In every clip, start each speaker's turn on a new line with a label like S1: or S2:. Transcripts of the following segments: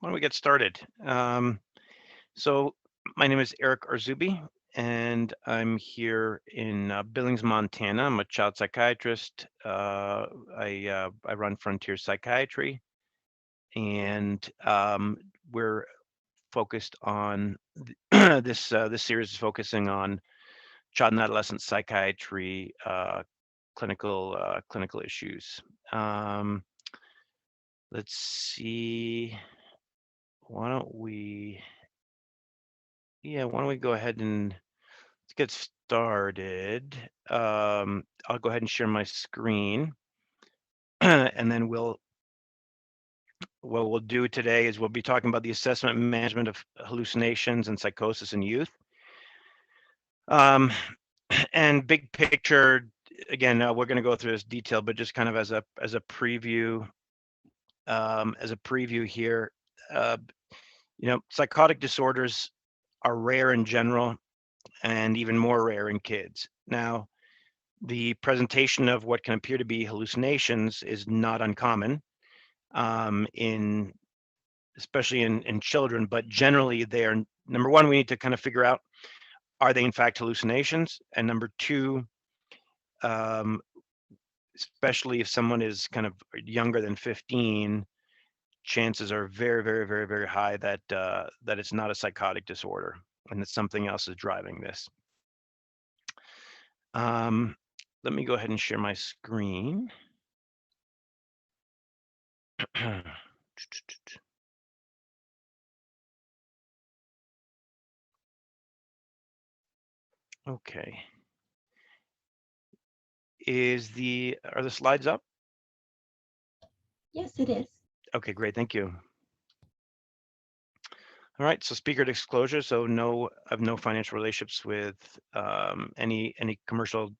S1: Why don't we get started? So my name is Eric Arzubi, and I'm here in Billings, Montana. I'm a child psychiatrist. I run Frontier Psychiatry, and we're focused on this series is focusing on child and adolescent psychiatry, clinical issues. Um, let's see. Why don't we? Yeah, why don't we go ahead and let's get started. I'll go ahead and share my screen, and then what we'll do today is we'll be talking about the assessment and management of hallucinations and psychosis in youth. And big picture, again, we're going to go through this detail, but just kind of as a preview, here. Psychotic disorders are rare in general, and even more rare in kids. Now, the presentation of what can appear to be hallucinations is not uncommon, especially in children, but generally they're, number one, we need to kind of figure out, are they in fact hallucinations? And number two, especially if someone is kind of younger than 15, chances are very, very, very, very high that it's not a psychotic disorder and that something else is driving this. Let me go ahead and share my screen. Okay. Are the slides up?
S2: Yes, it is.
S1: Okay, great, thank you. All right, so speaker disclosure. So I have no financial relationships with any commercial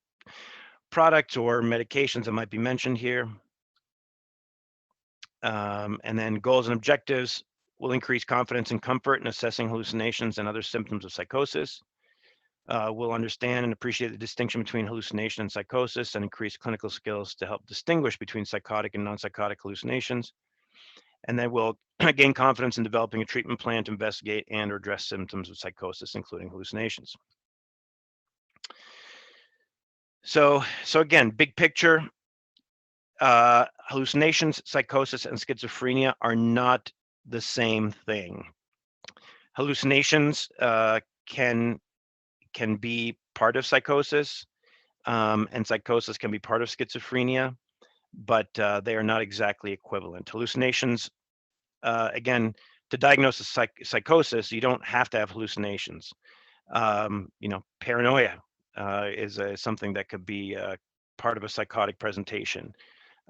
S1: products or medications that might be mentioned here. And then goals and objectives will increase confidence and comfort in assessing hallucinations and other symptoms of psychosis. We'll understand and appreciate the distinction between hallucination and psychosis and increase clinical skills to help distinguish between psychotic and non-psychotic hallucinations. And then we'll gain confidence in developing a treatment plan to investigate and or address symptoms of psychosis, including hallucinations. So again, big picture, hallucinations, psychosis, and schizophrenia are not the same thing. Hallucinations can be part of psychosis, and psychosis can be part of schizophrenia, but they are not exactly equivalent. Hallucinations, again, to diagnose a psychosis, you don't have to have hallucinations. Paranoia is something that could be part of a psychotic presentation.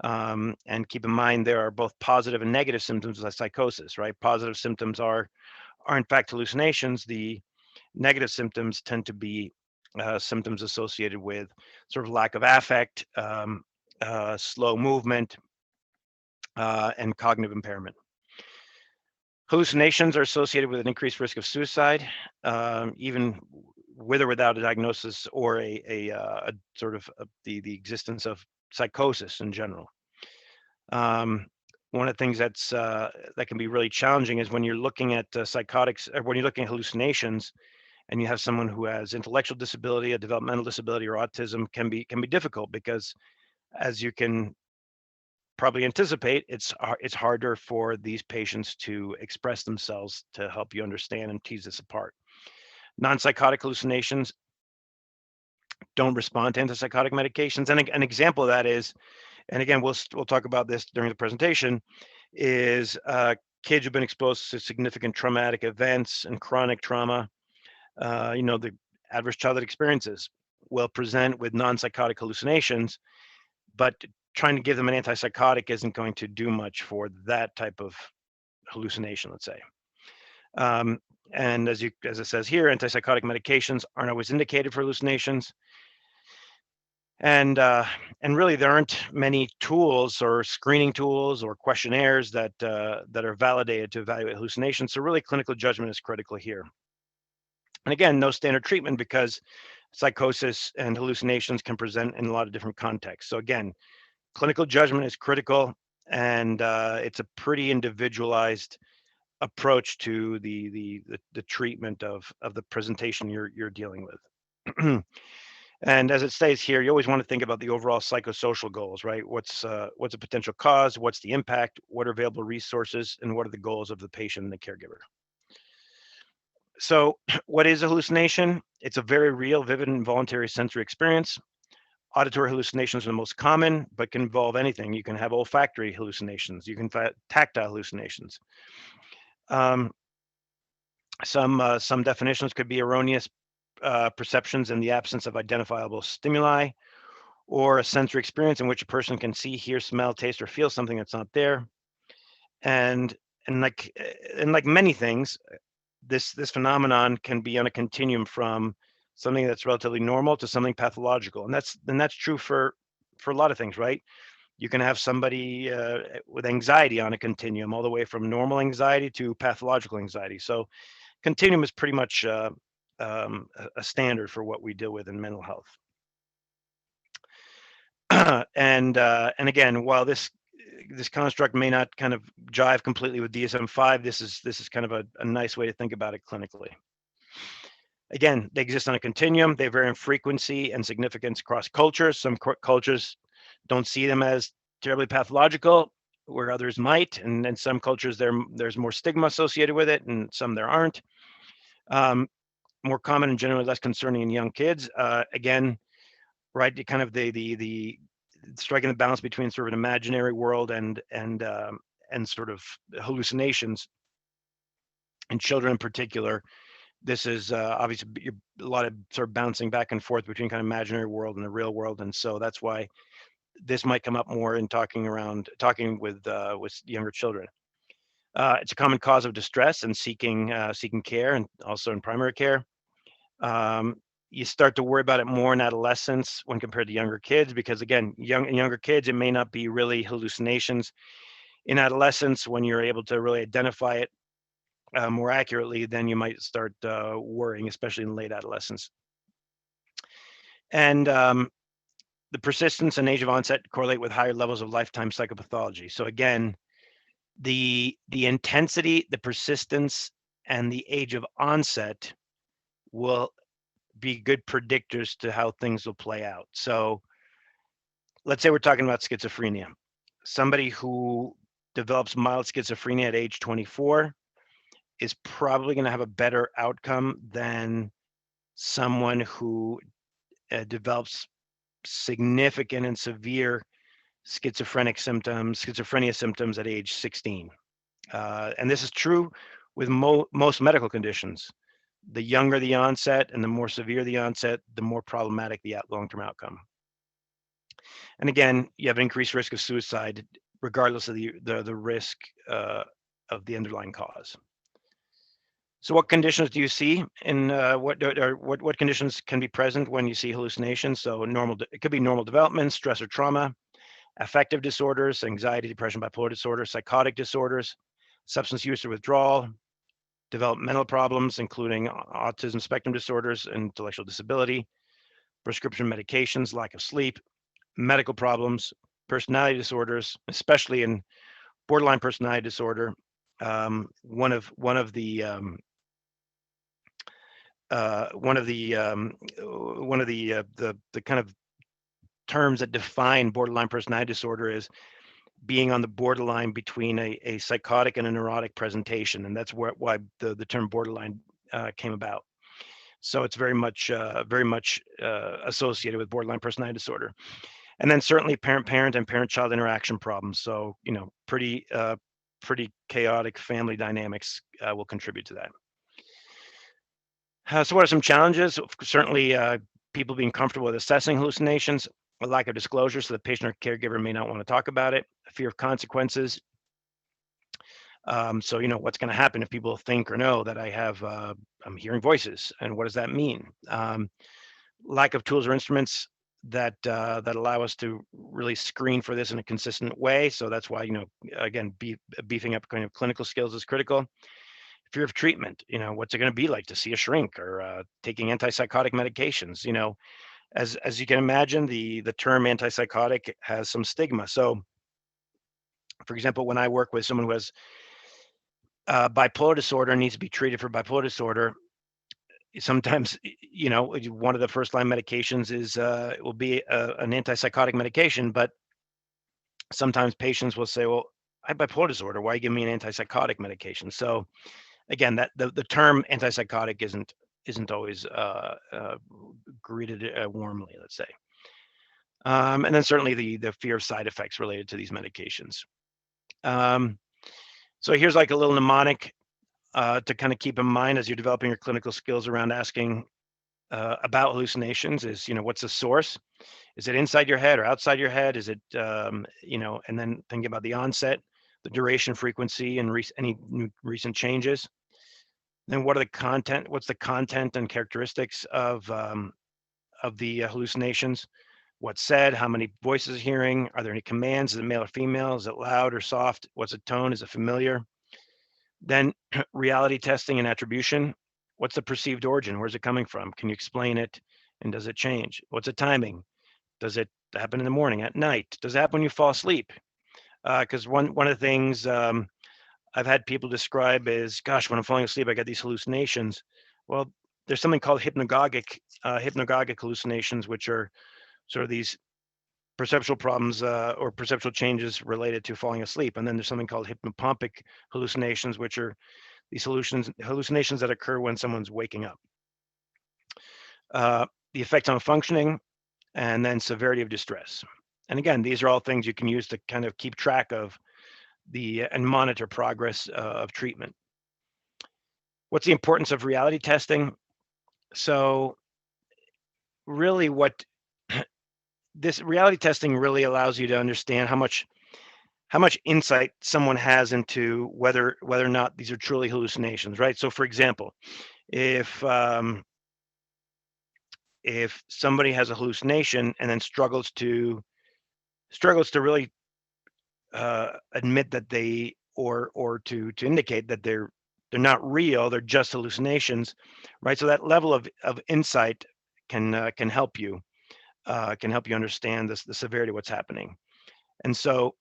S1: And keep in mind, there are both positive and negative symptoms of psychosis, right? Positive symptoms are in fact hallucinations. The negative symptoms tend to be symptoms associated with sort of lack of affect, slow movement, and cognitive impairment. Hallucinations are associated with an increased risk of suicide, even with or without a diagnosis or a sort of the existence of psychosis in general. One of the things that can be really challenging is when you're looking at psychotics, or when you're looking at hallucinations, and you have someone who has intellectual disability, a developmental disability, or autism, can be difficult because, as you can probably anticipate, it's harder for these patients to express themselves to help you understand and tease this apart. Non-psychotic hallucinations don't respond to antipsychotic medications, and an example of that is, and again, we'll talk about this during the presentation, is kids who've been exposed to significant traumatic events and chronic trauma. The adverse childhood experiences will present with non-psychotic hallucinations, but trying to give them an antipsychotic isn't going to do much for that type of hallucination, let's say. And as it says here, antipsychotic medications aren't always indicated for hallucinations. And really, there aren't many tools or screening tools or questionnaires that are validated to evaluate hallucinations. So really, clinical judgment is critical here. And again, no standard treatment because psychosis and hallucinations can present in a lot of different contexts. So again, clinical judgment is critical, and it's a pretty individualized approach to the treatment of the presentation you're dealing with. And as it states here, you always want to think about the overall psychosocial goals, right? What's a potential cause? What's the impact? What are available resources? And what are the goals of the patient and the caregiver? So what is a hallucination? It's a very real, vivid, involuntary sensory experience. Auditory hallucinations are the most common, but can involve anything. You can have olfactory hallucinations. You can have tactile hallucinations. Um, some definitions could be erroneous perceptions in the absence of identifiable stimuli, or a sensory experience in which a person can see, hear, smell, taste, or feel something that's not there. And and like many things, this phenomenon can be on a continuum from something that's relatively normal to something pathological, and that's true for a lot of things, right? You can have somebody with anxiety on a continuum, all the way from normal anxiety to pathological anxiety. So continuum is pretty much a standard for what we deal with in mental health. And again, while this construct may not kind of jive completely with DSM-5, this is kind of a nice way to think about it clinically. Again, they exist on a continuum. They vary in frequency and significance across cultures. Some cultures don't see them as terribly pathological, where others might, and in some cultures there's more stigma associated with it, and some there aren't. More common and generally less concerning in young kids. Again, right, kind of the striking the balance between sort of an imaginary world and sort of hallucinations in children in particular. This is obviously a lot of sort of bouncing back and forth between kind of imaginary world and the real world, and so that's why this might come up more in talking with younger children. It's a common cause of distress and seeking care, and also in primary care. You start to worry about it more in adolescence when compared to younger kids, because again, younger kids, it may not be really hallucinations. In adolescence, when you're able to really identify it more accurately, then you might start worrying, especially in late adolescence. And the persistence and age of onset correlate with higher levels of lifetime psychopathology. So again, the intensity, the persistence, and the age of onset will be good predictors to how things will play out. So let's say we're talking about schizophrenia. Somebody who develops mild schizophrenia at age 24 is probably going to have a better outcome than someone who develops significant and severe schizophrenia symptoms at age 16. And this is true with most medical conditions. The younger the onset and the more severe the onset, the more problematic the long-term outcome. And again, you have an increased risk of suicide, regardless of the risk of the underlying cause. So what conditions do you see, and what conditions can be present when you see hallucinations? So it could be normal development, stress or trauma, affective disorders, anxiety, depression, bipolar disorder, psychotic disorders, substance use or withdrawal, developmental problems, including autism spectrum disorders, intellectual disability, prescription medications, lack of sleep, medical problems, personality disorders, especially in borderline personality disorder. One of the kind of terms that define borderline personality disorder is being on the borderline between a psychotic and a neurotic presentation, and that's why the term borderline came about. So it's very much associated with borderline personality disorder. And then certainly parent-parent and parent-child interaction problems. So pretty chaotic family dynamics will contribute to that. So what are some challenges? Certainly people being comfortable with assessing hallucinations, a lack of disclosure, so the patient or caregiver may not want to talk about it, fear of consequences. So what's going to happen if people think or know that I'm hearing voices, and what does that mean? Lack of tools or instruments that allow us to really screen for this in a consistent way. So that's why again, beefing up kind of clinical skills is critical. Fear of treatment. What's it going to be like to see a shrink, or taking antipsychotic medications? As you can imagine, the term antipsychotic has some stigma. So, for example, when I work with someone who has bipolar disorder needs to be treated for bipolar disorder. Sometimes, one of the first line medications is it will be an antipsychotic medication, but sometimes patients will say, well, I have bipolar disorder, why give me an antipsychotic medication? So again, that the term antipsychotic isn't always greeted warmly, let's say. And then certainly the fear of side effects related to these medications. So here's like a little mnemonic to kind of keep in mind as you're developing your clinical skills around asking about hallucinations is, what's the source? Is it inside your head or outside your head? Is it, and then thinking about the onset, the duration, frequency, and any recent changes. Then what's the content and characteristics of the hallucinations? What's said? How many voices hearing? Are there any commands? Is it male or female? Is it loud or soft? What's the tone? Is it familiar? Then reality testing and attribution. What's the perceived origin? Where's it coming from? Can you explain it? And does it change? What's the timing? Does it happen in the morning, at night? Does it happen when you fall asleep? Because one of the things I've had people describe is, gosh, when I'm falling asleep, I get these hallucinations. Well, there's something called hypnagogic hallucinations, which are sort of these perceptual problems or perceptual changes related to falling asleep. And then there's something called hypnopompic hallucinations, which are these hallucinations that occur when someone's waking up. The effect on functioning, and then severity of distress. And again, these are all things you can use to kind of keep track of and monitor progress of treatment. What's the importance of reality testing? So really what this reality testing really allows you to understand how much insight someone has into whether or not these are truly hallucinations, right? So for example, if somebody has a hallucination and then struggles to really admit that they or to indicate that they're not real, they're just hallucinations, right? So that level of insight can help you understand the severity of what's happening. And so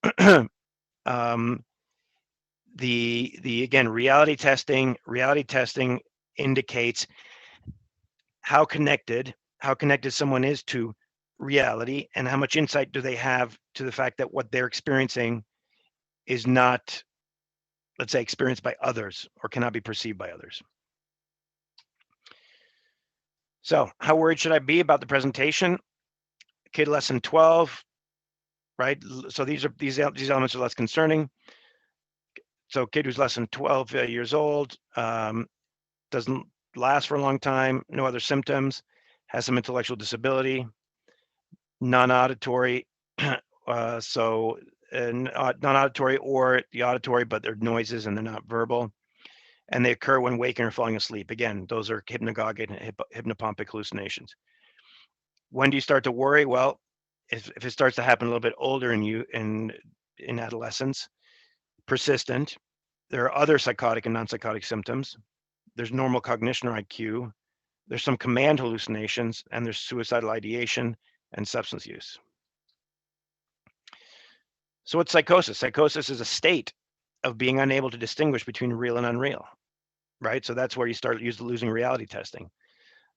S1: again, reality testing indicates how connected someone is to reality and how much insight do they have to the fact that what they're experiencing is not, let's say, experienced by others or cannot be perceived by others. So how worried should I be about the presentation? Kid less than 12, right? So these elements are less concerning. So kid who's less than 12 years old, doesn't last for a long time, no other symptoms, has some intellectual disability, non-auditory, non-auditory or the auditory, but they're noises and they're not verbal, and they occur when waking or falling asleep. Again, those are hypnagogic and hypnopompic hallucinations. When do you start to worry? Well, if it starts to happen a little bit older in adolescence, persistent, there are other psychotic and non-psychotic symptoms. There's normal cognition or IQ. There's some command hallucinations, and there's suicidal ideation and substance use. So what's psychosis? Psychosis is a state of being unable to distinguish between real and unreal, right? So that's where you start losing reality testing.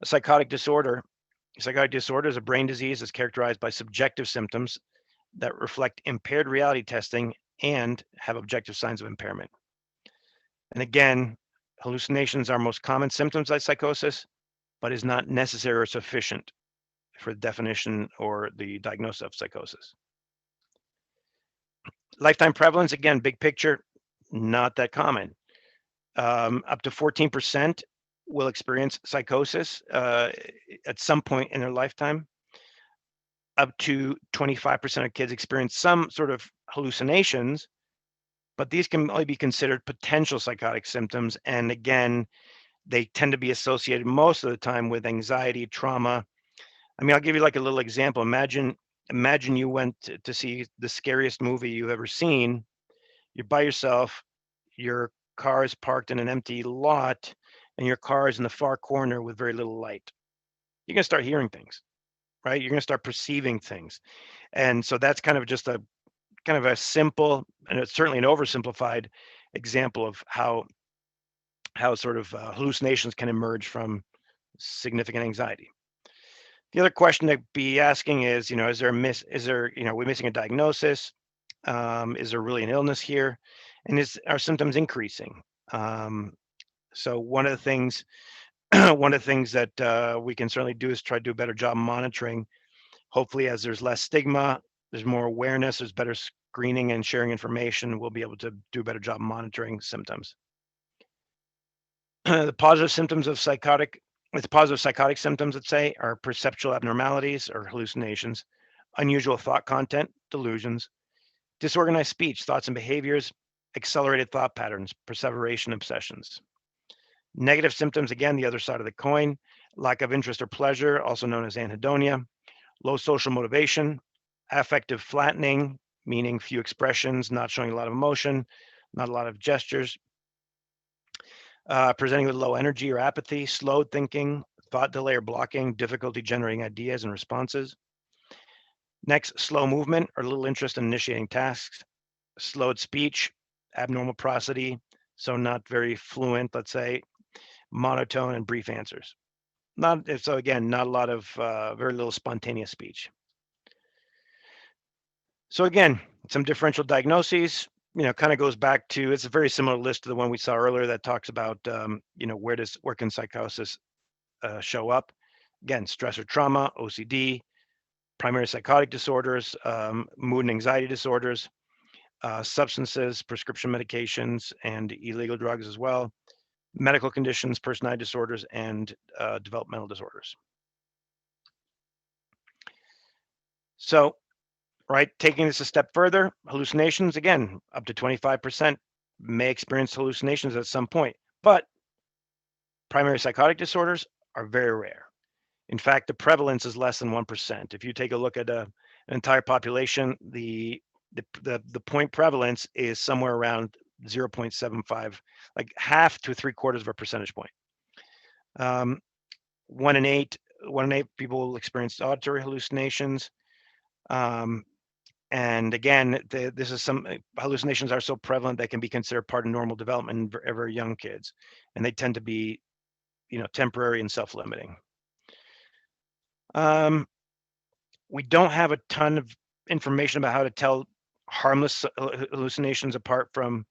S1: A psychotic disorder is a brain disease that's characterized by subjective symptoms that reflect impaired reality testing and have objective signs of impairment. And again, hallucinations are most common symptoms of psychosis, but is not necessary or sufficient for the definition or the diagnosis of psychosis. Lifetime prevalence, again, big picture, not that common. Up to 14% will experience psychosis at some point in their lifetime. Up to 25% of kids experience some sort of hallucinations, but these can only be considered potential psychotic symptoms. And again, they tend to be associated most of the time with anxiety, trauma. I mean, I'll give you like a little example. Imagine you went to see the scariest movie you've ever seen. You're by yourself, your car is parked in an empty lot, and your car is in the far corner with very little light. You're gonna start hearing things, right? You're gonna start perceiving things. And so that's kind of just a simple, and it's certainly an oversimplified example of how how sort of hallucinations can emerge from significant anxiety. The other question to be asking is, is there are we missing a diagnosis? Is there really an illness here? And are symptoms increasing? So one of the things, one of the things that we can certainly do is try to do a better job monitoring. Hopefully, as there's less stigma, there's more awareness, there's better screening and sharing information, we'll be able to do a better job monitoring symptoms. The positive psychotic symptoms, let's say, are perceptual abnormalities or hallucinations, unusual thought content, delusions, disorganized speech, thoughts and behaviors, accelerated thought patterns, perseveration, obsessions. Negative symptoms, again, the other side of the coin, lack of interest or pleasure, also known as anhedonia, low social motivation, affective flattening, meaning few expressions, not showing a lot of emotion, not a lot of gestures, presenting with low energy or apathy, slowed thinking, thought delay or blocking, difficulty generating ideas and responses. Next, slow movement or little interest in initiating tasks, slowed speech, abnormal prosody, so not very fluent, let's say, monotone and brief answers. Not a lot of very little spontaneous speech. So again, some differential diagnoses, kind of goes back to, it's a very similar list to the one we saw earlier that talks about, where can psychosis show up? Again, stress or trauma, OCD, primary psychotic disorders, mood and anxiety disorders, substances, prescription medications, and illegal drugs as well, medical conditions, personality disorders, and developmental disorders. So, right, taking this a step further, hallucinations, again, up to 25% may experience hallucinations at some point, but primary psychotic disorders are very rare. In fact, the prevalence is less than 1%. If you take a look at an entire population, the point prevalence is somewhere around 0.75, like half to 3/4 of a percentage point. 1 in 8 people will experience auditory hallucinations. And again, some hallucinations are so prevalent they can be considered part of normal development in very young kids, and they tend to be, temporary and self-limiting. We don't have a ton of information about how to tell harmless hallucinations apart from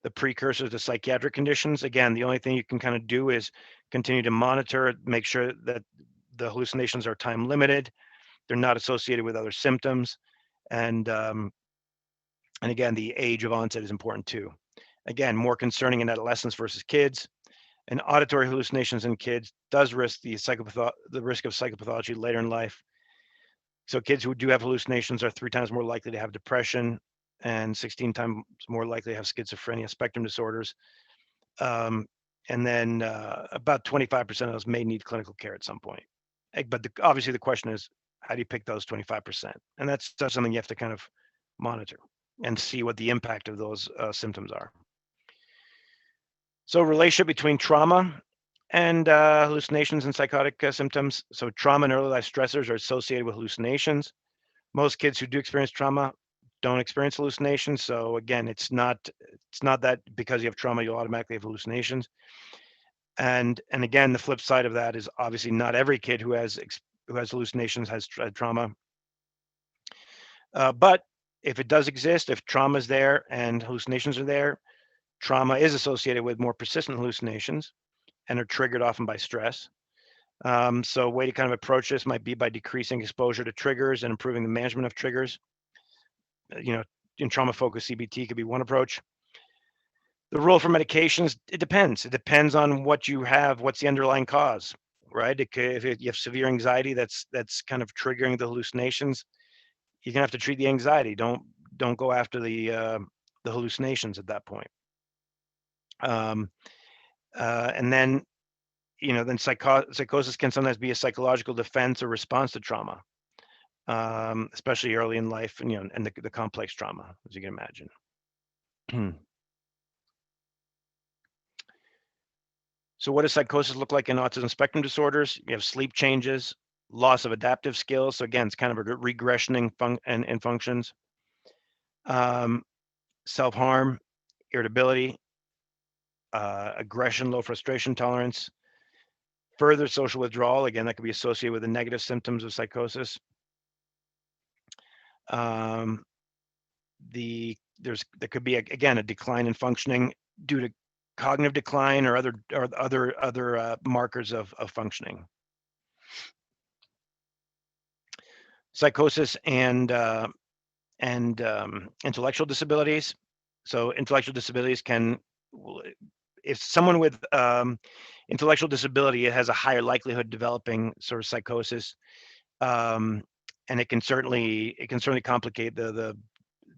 S1: the precursors to psychiatric conditions. Again, the only thing you can kind of do is continue to monitor, make sure that the hallucinations are time limited, they're not associated with other symptoms, and again, the age of onset is important too. Again, more concerning in adolescents versus kids. And auditory hallucinations in kids does risk the risk of psychopathology later in life. So kids who do have hallucinations are 3 times more likely to have depression and 16 times more likely to have schizophrenia, spectrum disorders. And then about 25% of those may need clinical care at some point. But obviously the question is, how do you pick those 25%? And that's something you have to kind of monitor and see what the impact of those symptoms are. So relationship between trauma and hallucinations and psychotic symptoms. So trauma and early life stressors are associated with hallucinations. Most kids who do experience trauma don't experience hallucinations. So again, it's not that because you have trauma, you'll automatically have hallucinations. And again, the flip side of that is obviously not every kid who has hallucinations has trauma. But if it does exist, if trauma is there and hallucinations are there, trauma is associated with more persistent hallucinations and are triggered often by stress. So a way to kind of approach this might be by decreasing exposure to triggers and improving the management of triggers. In trauma-focused CBT could be one approach. The role for medications, it depends. It depends on what you have, what's the underlying cause, right? If you have severe anxiety that's kind of triggering the hallucinations, you're gonna have to treat the anxiety. Don't go after the hallucinations at that point. And then, then psychosis can sometimes be a psychological defense or response to trauma, especially early in life, and the complex trauma, as you can imagine. So what does psychosis look like in autism spectrum disorders? You have sleep changes, loss of adaptive skills. So again, it's kind of a regression in functions. Self-harm, irritability, aggression, low frustration tolerance, further social withdrawal. Again, that could be associated with the negative symptoms of psychosis. There could be again a decline in functioning due to cognitive decline or other markers of functioning. Psychosis and intellectual disabilities. So intellectual disabilities can, if someone with intellectual disability, it has a higher likelihood of developing sort of psychosis, and it can certainly complicate the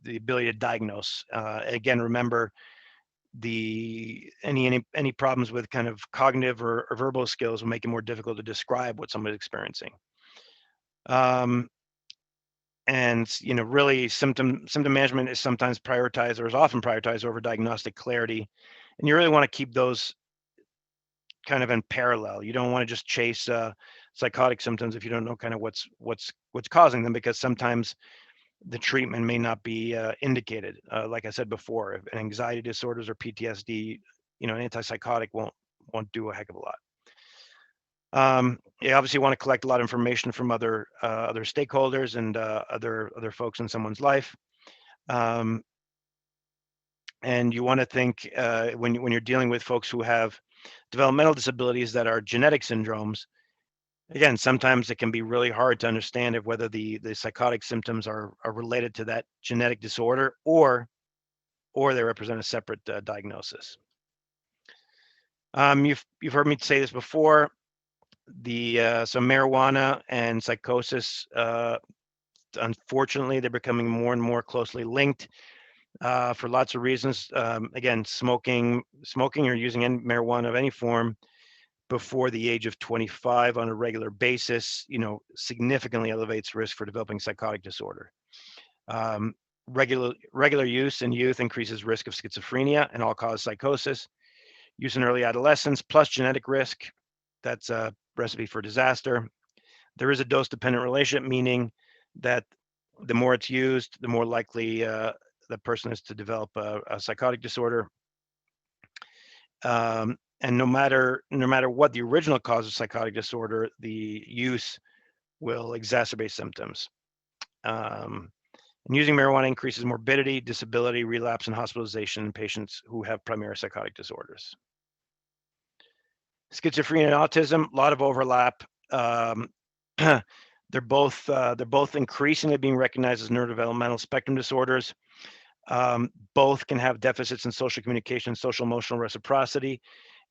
S1: ability to diagnose. Again, remember any problems with kind of cognitive or verbal skills will make it more difficult to describe what someone is experiencing. And really symptom management is sometimes prioritized, or is often prioritized over diagnostic clarity, and you really want to keep those kind of in parallel. You don't want to just chase psychotic symptoms if you don't know kind of what's causing them, because sometimes the treatment may not be indicated. Like I said before, if anxiety disorders or PTSD, an antipsychotic won't do a heck of a lot. You obviously want to collect a lot of information from other stakeholders and other folks in someone's life, and you want to think when you're dealing with folks who have developmental disabilities that are genetic syndromes. Again, sometimes it can be really hard to understand whether the psychotic symptoms are related to that genetic disorder or they represent a separate diagnosis. You've heard me say this before. So marijuana and psychosis, unfortunately, they're becoming more and more closely linked for lots of reasons. Again, smoking or using marijuana of any form before the age of 25 on a regular basis, significantly elevates risk for developing psychotic disorder. Regular use in youth increases risk of schizophrenia and all-cause psychosis. Use in early adolescence plus genetic risk, that's a recipe for disaster. There is a dose-dependent relationship, meaning that the more it's used, the more likely the person is to develop a psychotic disorder. And no matter what the original cause of psychotic disorder, the use will exacerbate symptoms. And using marijuana increases morbidity, disability, relapse, and hospitalization in patients who have primary psychotic disorders. Schizophrenia and autism, a lot of overlap. They're both increasingly being recognized as neurodevelopmental spectrum disorders. Both can have deficits in social communication, social emotional reciprocity.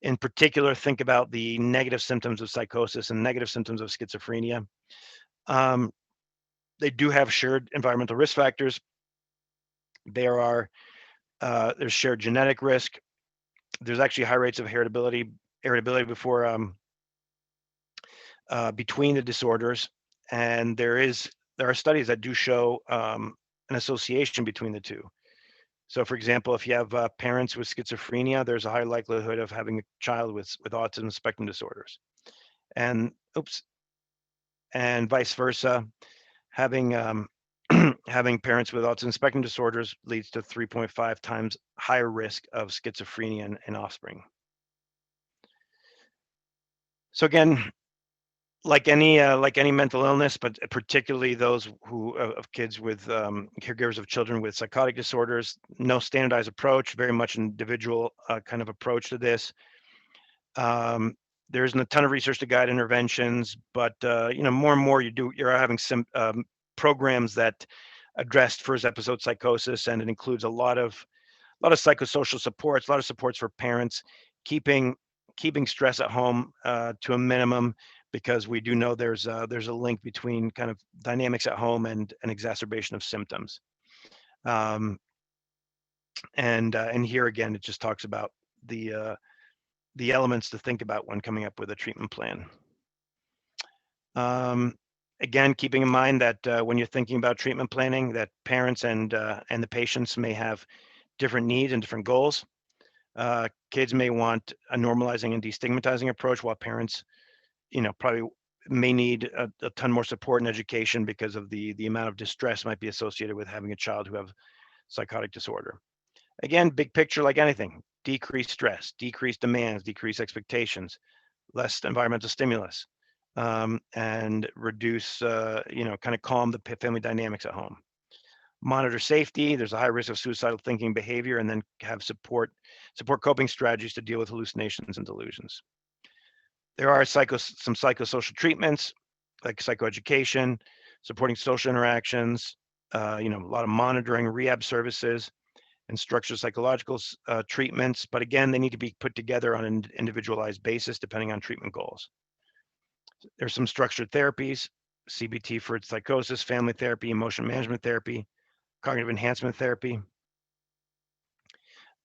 S1: In particular, think about the negative symptoms of psychosis and negative symptoms of schizophrenia. They do have shared environmental risk factors. There's shared genetic risk. There's actually high rates of heritability before between the disorders, and there are studies that do show an association between the two. So, for example, if you have parents with schizophrenia, there's a high likelihood of having a child with autism spectrum disorders, and vice versa. Having having parents with autism spectrum disorders leads to 3.5 times higher risk of schizophrenia in offspring. So again, like any mental illness, but particularly those of kids with caregivers of children with psychotic disorders, no standardized approach, very much individual kind of approach to this. There isn't a ton of research to guide interventions, but more and more you're having some programs that address first episode psychosis, and it includes a lot of psychosocial supports, a lot of supports for parents, keeping stress at home to a minimum, because we do know there's a link between kind of dynamics at home and an exacerbation of symptoms. And here again, it just talks about the elements to think about when coming up with a treatment plan. Again, keeping in mind that when you're thinking about treatment planning, that parents and the patients may have different needs and different goals. Kids may want a normalizing and destigmatizing approach, while parents, probably may need a ton more support and education because of the amount of distress might be associated with having a child who have psychotic disorder. Again, big picture, like anything, decrease stress, decrease demands, decrease expectations, less environmental stimulus, and reduce, kind of calm the family dynamics at home. Monitor safety. There's a high risk of suicidal thinking behavior, and then have support coping strategies to deal with hallucinations and delusions. There are some psychosocial treatments like psychoeducation, supporting social interactions, a lot of monitoring, rehab services, and structured psychological treatments. But again, they need to be put together on an individualized basis depending on treatment goals. There's some structured therapies, CBT for psychosis, family therapy, emotion management therapy, cognitive enhancement therapy.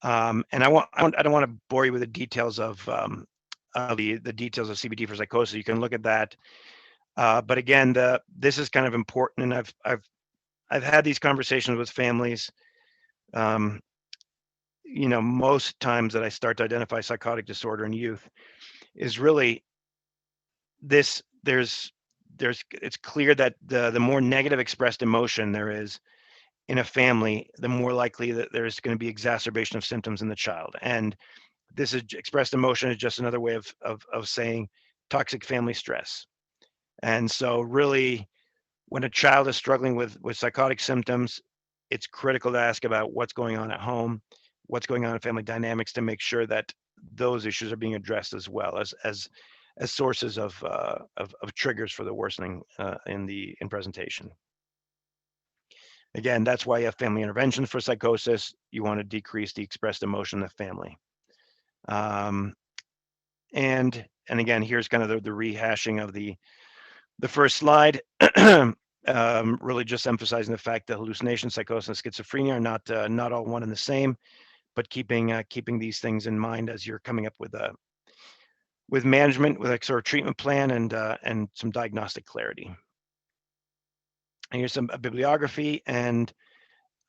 S1: And I don't want to bore you with the details of the details of CBT for psychosis. You can look at that. But again, this is kind of important, and I've had these conversations with families. Most times that I start to identify psychotic disorder in youth is really this. It's clear that the more negative expressed emotion there is in a family, the more likely that there's going to be exacerbation of symptoms in the child. And this is expressed emotion is just another way of saying toxic family stress. And so really, when a child is struggling with psychotic symptoms, it's critical to ask about what's going on at home, what's going on in family dynamics, to make sure that those issues are being addressed, as well as sources of triggers for the worsening in presentation. Again, that's why you have family interventions for psychosis. You want to decrease the expressed emotion in the family. And again, here's kind of the rehashing of the first slide. Really just emphasizing the fact that hallucination, psychosis, and schizophrenia are not all one and the same, but keeping these things in mind as you're coming up with management, with a sort of treatment plan, and some diagnostic clarity. And here's a bibliography, and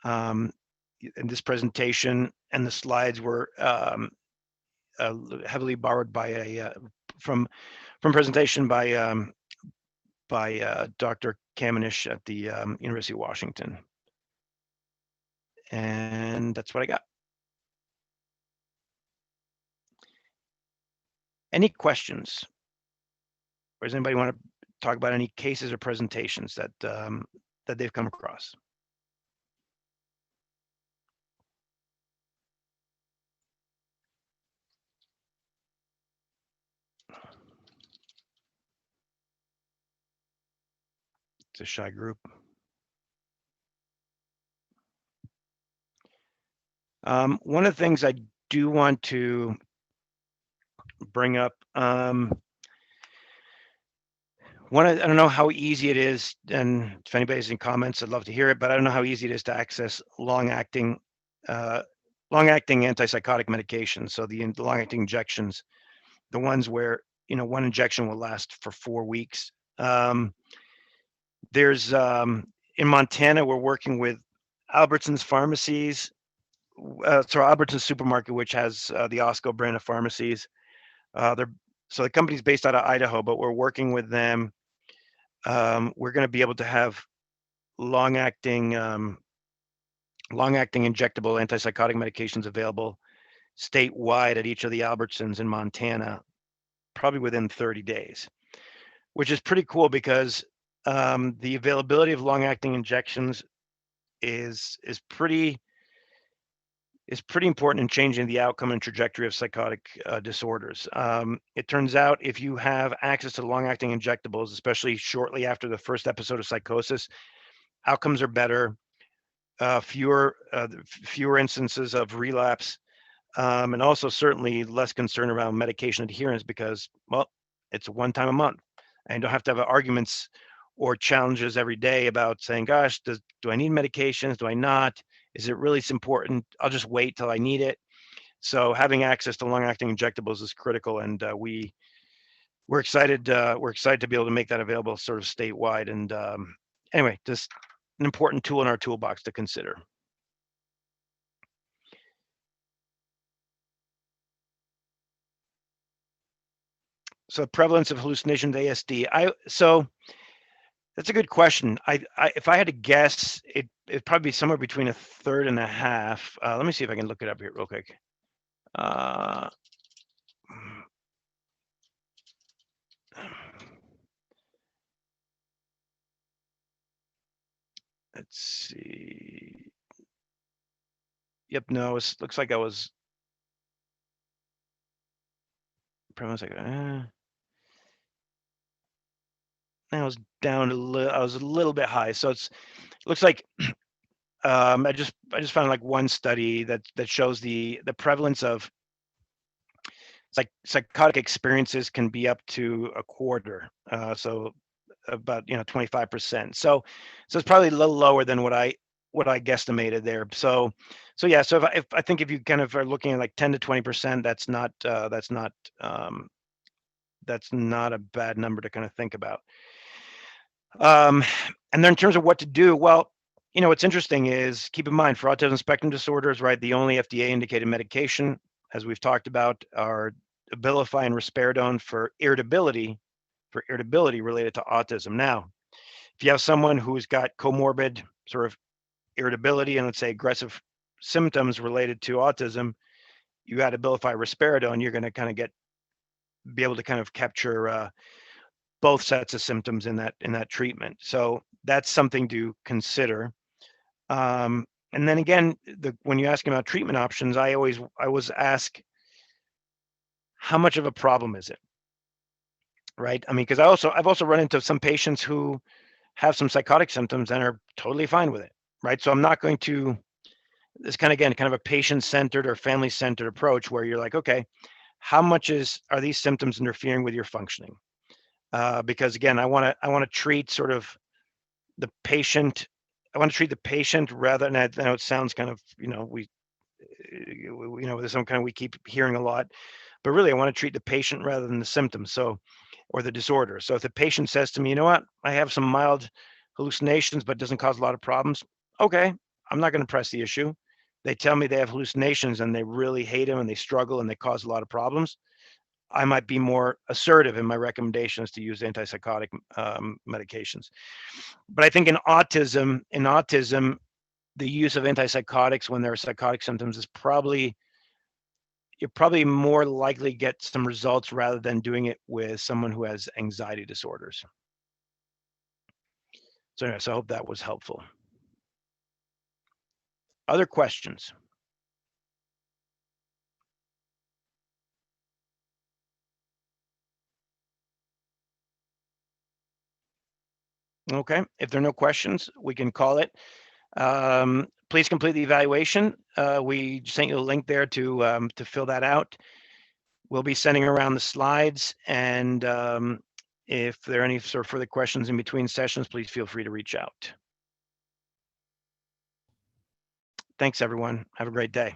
S1: in this presentation and the slides were heavily borrowed by from presentation by Dr. Kamenish at the University of Washington. And that's what I got. Any questions? Or does anybody want to talk about any cases or presentations that they've come across? It's a shy group. One of the things I do want to bring up, I don't know how easy it is, and if anybody has any comments, I'd love to hear it, but I don't know how easy it is to access long-acting antipsychotic medications. So the long-acting injections, the ones where, one injection will last for 4 weeks. There's in Montana, we're working with Albertsons pharmacies, Albertsons supermarket, which has the Osco brand of pharmacies. So the company's based out of Idaho, but we're working with them. We're going to be able to have long-acting injectable antipsychotic medications available statewide at each of the Albertsons in Montana, probably within 30 days, which is pretty cool, because the availability of long-acting injections is pretty important in changing the outcome and trajectory of psychotic disorders. It turns out if you have access to long-acting injectables, especially shortly after the first episode of psychosis, outcomes are better, fewer instances of relapse, and also certainly less concern around medication adherence, because, well, it's one time a month, and you don't have to have arguments or challenges every day about saying, gosh, do I need medications? Do I not? Is it really important? I'll just wait till I need it. So having access to long-acting injectables is critical, and we're excited. We're excited to be able to make that available sort of statewide. And anyway, just an important tool in our toolbox to consider. So prevalence of hallucination with ASD. So that's a good question. If I had to guess, it'd probably be somewhere between 1/3 and 1/2. Let me see if I can look it up here real quick. Let's see. Yep, no, it looks like I was I was down I was a little bit high, so it looks like I just found like one study that shows the prevalence of psychotic experiences can be up to a quarter, so about 25%. So it's probably a little lower than what I guesstimated there. So yeah. So if I think if you kind of are looking at like 10 to 20%, that's not a bad number to kind of think about. And then in terms of what to do, well, what's interesting is keep in mind for autism spectrum disorders, right? The only FDA indicated medication, as we've talked about, are Abilify and risperidone for irritability related to autism. Now, if you have someone who's got comorbid sort of irritability and let's say aggressive symptoms related to autism, you add Abilify risperidone, you're going to kind of be able to kind of capture both sets of symptoms in that treatment. So that's something to consider. And then again, when you're asking about treatment options, I always ask, how much of a problem is it? Right? I mean, because I've also run into some patients who have some psychotic symptoms and are totally fine with it. Right? So I'm not going to. This kind of a patient-centered or family-centered approach where you're like, okay, how much are these symptoms interfering with your functioning? Because again, I want to treat sort of the patient. I want to treat the patient rather than, I know it sounds kind of, there's some kind of, we keep hearing a lot, but really I want to treat the patient rather than the symptoms. So, or the disorder. So if the patient says to me, you know what, I have some mild hallucinations, but it doesn't cause a lot of problems. Okay, I'm not going to press the issue. They tell me they have hallucinations and they really hate them and they struggle and they cause a lot of problems. I might be more assertive in my recommendations to use antipsychotic medications. But I think in autism, the use of antipsychotics when there are psychotic symptoms is you're probably more likely get some results rather than doing it with someone who has anxiety disorders. So anyway, so I hope that was helpful. Other questions? Okay, if there are no questions, we can call it. Please complete the evaluation. We sent you a link there to fill that out. We'll be sending around the slides, and if there are any sort of further questions in between sessions, please feel free to reach out. Thanks, everyone. Have a great day.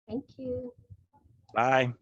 S2: Thank you.
S1: Bye.